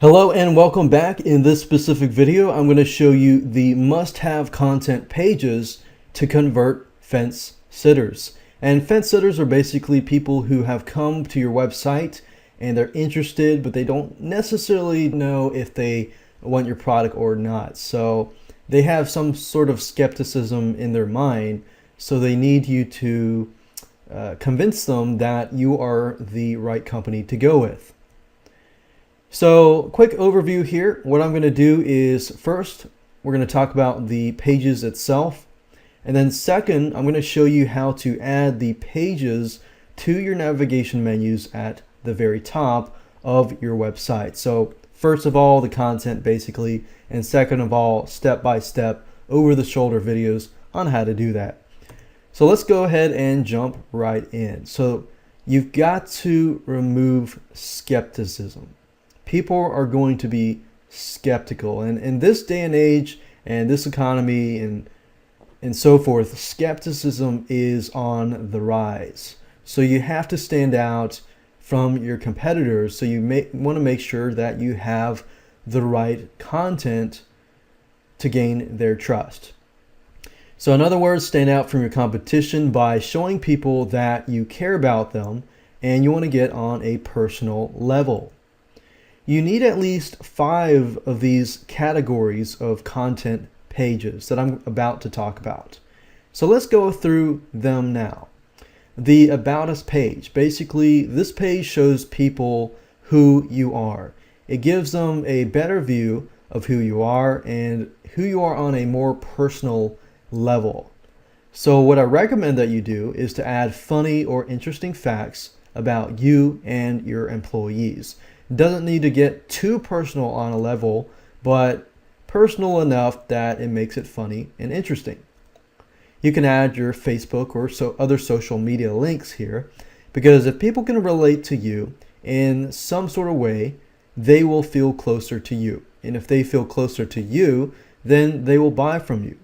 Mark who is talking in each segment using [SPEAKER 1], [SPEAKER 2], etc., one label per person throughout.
[SPEAKER 1] Hello and welcome back. In this specific video, I'm going to show you the must-have content pages to convert fence sitters. And fence sitters are basically people who have come to your website and they're interested, but they don't necessarily know if they want your product or not. So they have some sort of skepticism in their mind, so they need you to convince them that you are the right company to go with. So quick overview here. What I'm going to do is first, we're going to talk about the pages itself. And then second, I'm going to show you how to add the pages to your navigation menus at the very top of your website. So first of all, the content basically, and second of all, step-by-step over-the-shoulder videos on how to do that. So let's go ahead and jump right in. So you've got to remove skepticism. People are going to be skeptical, and in this day and age and this economy and so forth, skepticism is on the rise. So you have to stand out from your competitors. So you want to make sure that you have the right content to gain their trust. So in other words, stand out from your competition by showing people that you care about them and you want to get on a personal level. You need at least 5 of these categories of content pages that I'm about to talk about. So let's go through them now. The About Us page. Basically, this page shows people who you are. It gives them a better view of who you are and who you are on a more personal level. So what I recommend that you do is to add funny or interesting facts about you and your employees. Doesn't need to get too personal on a level, but personal enough that it makes it funny and interesting. You can add your Facebook or other social media links here, because if people can relate to you in some sort of way, they will feel closer to you. And if they feel closer to you, then they will buy from you.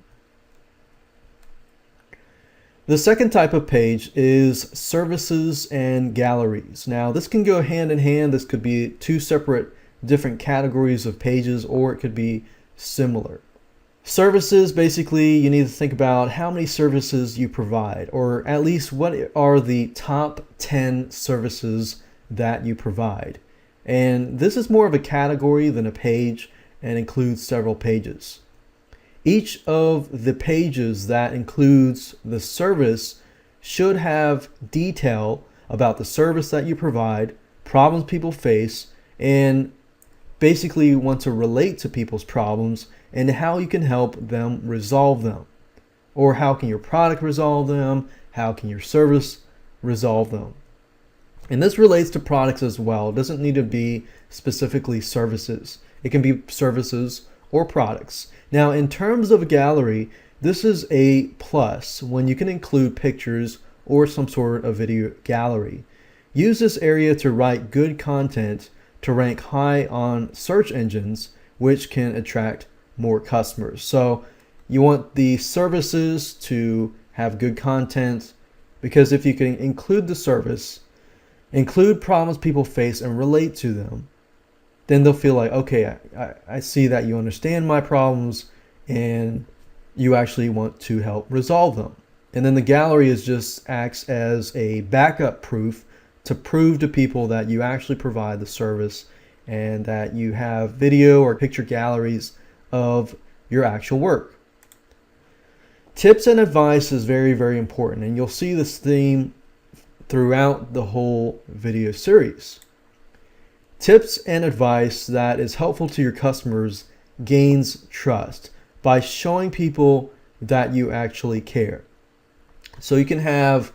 [SPEAKER 1] The second type of page is services and galleries. Now this can go hand in hand. This could be 2 separate different categories of pages, or it could be similar. Services, basically you need to think about how many services you provide, or at least what are the top 10 services that you provide. And this is more of a category than a page and includes several pages. Each of the pages that includes the service should have detail about the service that you provide, problems people face, and basically want to relate to people's problems and how you can help them resolve them. Or how can your product resolve them? How can your service resolve them? And this relates to products as well. It doesn't need to be specifically services. It can be services or products. Now, in terms of a gallery, this is a plus when you can include pictures or some sort of video gallery. Use this area to write good content to rank high on search engines, which can attract more customers. So you want the services to have good content, because if you can include the service, include problems people face and relate to them, then they'll feel like, okay, I see that you understand my problems and you actually want to help resolve them. And then the gallery acts as a backup proof to prove to people that you actually provide the service and that you have video or picture galleries of your actual work. Tips and advice is very, very important, and you'll see this theme throughout the whole video series. Tips and advice that is helpful to your customers gains trust by showing people that you actually care. So you can have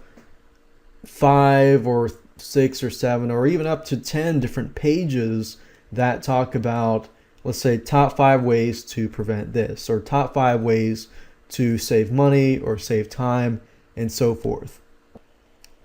[SPEAKER 1] 5 or 6 or 7 or even up to 10 different pages that talk about, let's say, top 5 ways to prevent this, or top 5 ways to save money or save time, and so forth.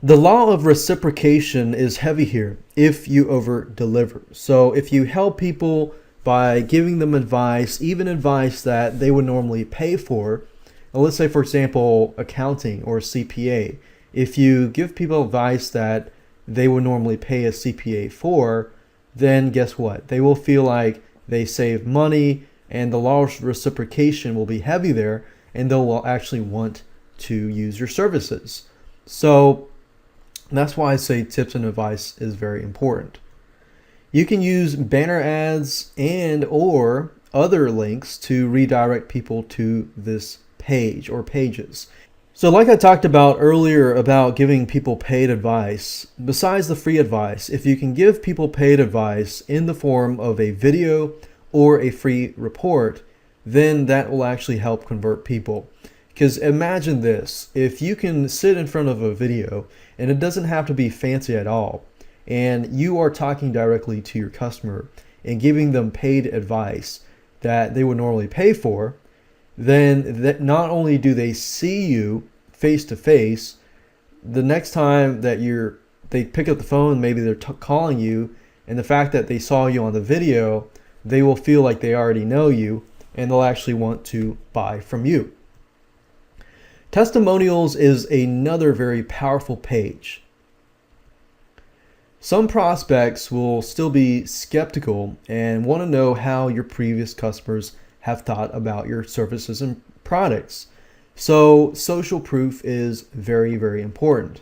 [SPEAKER 1] The law of reciprocation is heavy here if you over deliver. So if you help people by giving them advice, even advice that they would normally pay for, let's say for example accounting or CPA, if you give people advice that they would normally pay a CPA for, then guess what? They will feel like they save money, and the law of reciprocation will be heavy there, and they'll actually want to use your services. So that's why I say tips and advice is very important. You can use banner ads and or other links to redirect people to this page or pages. So like I talked about earlier about giving people paid advice, besides the free advice, if you can give people paid advice in the form of a video or a free report, then that will actually help convert people. Because imagine this, if you can sit in front of a video, and it doesn't have to be fancy at all, and you are talking directly to your customer and giving them paid advice that they would normally pay for, then that not only do they see you face to face, the next time that they pick up the phone, maybe they're calling you, and the fact that they saw you on the video, they will feel like they already know you, and they'll actually want to buy from you. Testimonials is another very powerful page. Some prospects will still be skeptical and want to know how your previous customers have thought about your services and products. So social proof is very, very important.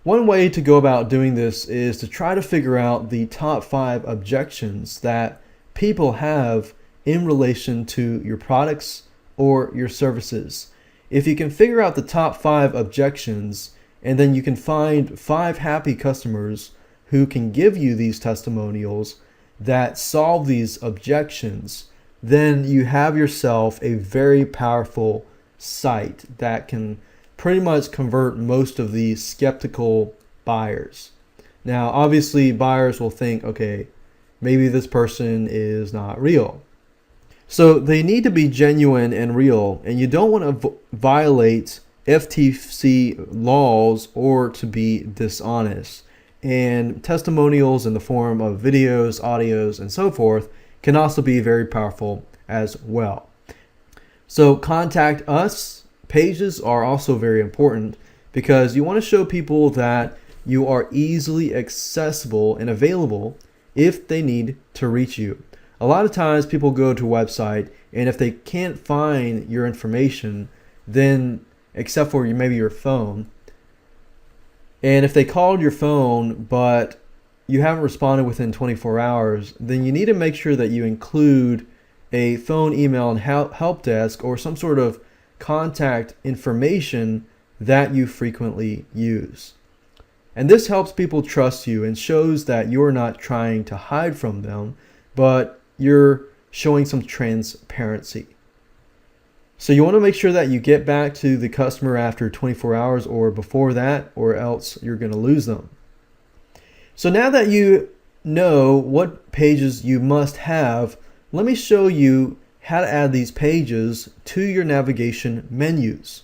[SPEAKER 1] One way to go about doing this is to try to figure out the top 5 objections that people have in relation to your products or your services. If you can figure out the top 5 objections, and then you can find 5 happy customers who can give you these testimonials that solve these objections, then you have yourself a very powerful site that can pretty much convert most of these skeptical buyers. Now, obviously, buyers will think, okay, maybe this person is not real. So they need to be genuine and real, and you don't want to violate FTC laws or to be dishonest. And testimonials in the form of videos, audios, and so forth can also be very powerful as well. So contact us pages are also very important because you want to show people that you are easily accessible and available if they need to reach you. A lot of times people go to a website, and if they can't find your information, then except for maybe your phone, and if they called your phone but you haven't responded within 24 hours, then you need to make sure that you include a phone, email, and help desk or some sort of contact information that you frequently use. And this helps people trust you and shows that you're not trying to hide from them, but you're showing some transparency. So you want to make sure that you get back to the customer after 24 hours or before that, or else you're going to lose them. So now that you know what pages you must have, let me show you how to add these pages to your navigation menus.